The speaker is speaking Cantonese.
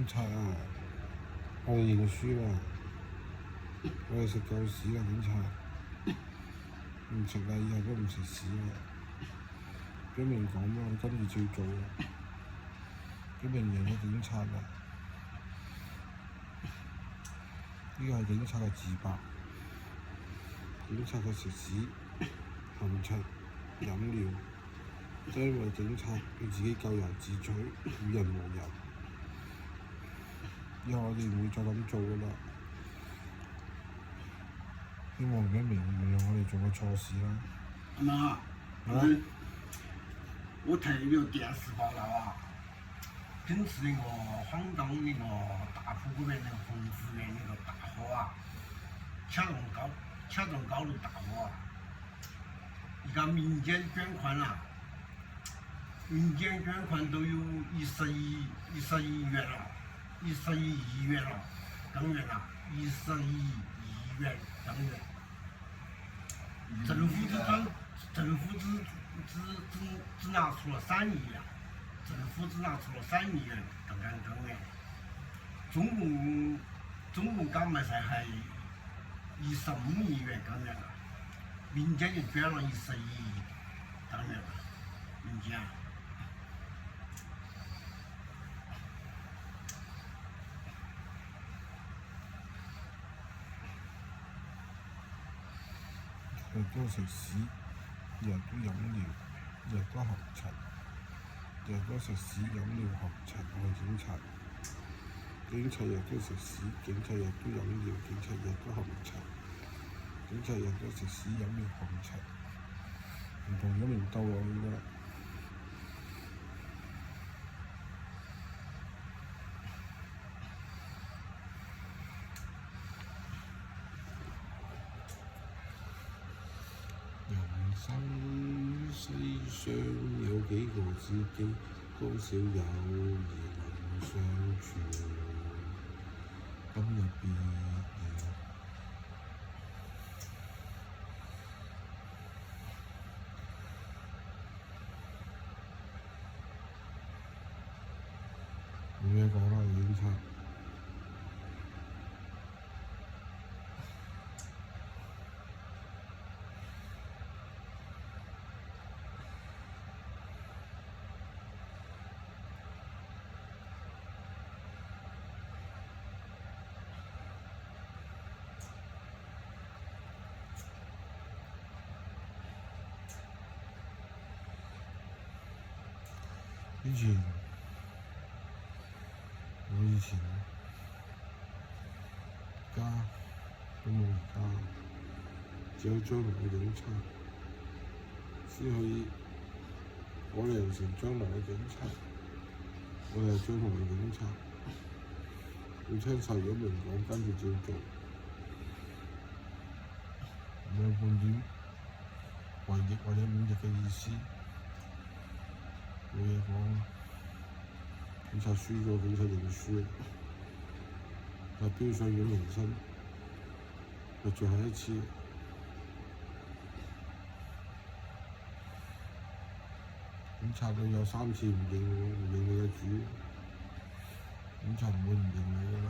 察啊！我哋認輸啦，我哋食夠屎啦，警察！唔食啦，以後都唔食屎啦！表明講啦，我跟住照做啦！表明贏咗警察啦！呢個係警察嘅自白，警察嘅食屎、含柒、飲尿，都因為警察佢自己咎由自取，與人無尤。以後我哋唔會再咁做噶啦，希望表明原諒我哋做嘅錯事啦。媽，我睇了電視報道啊，平時那個黃岡那個大埔嗰邊那個洪福園那個大火啊，恰中高樓大火啊，而家民間捐款啦，民間捐款都有11億元了，11億元了，港元啦，11億元港元。政府只拿出了3亿元，政府只拿出了3亿元港元，总共港卖赛还15亿元港元了，民间就捐了11亿港元了，民间。日日都食屎，日日都飲尿，日日都含柒，日日都食屎飲尿含柒。我係警察，警察日日都食屎，警察日日都飲尿，警察日日都含柒，警察日日都食屎飲尿含柒，唔同咗明鬥落去啦。人生世上有幾個知己，多少友誼能相處。今日別冇嘢講啦，警察。我以前家都冇而家，只有將來嘅警察先可以改良成將來嘅警察。我哋係將來嘅警察，要聽晒咗明講，跟住照做，唔有半點違逆或者忤逆嘅意思。冇嘢講啦，警察輸咗，警察認輸啦，但標上咗名聲，係最後一次。警察都有3次唔認你嘅主，警察唔會唔認你㗎啦。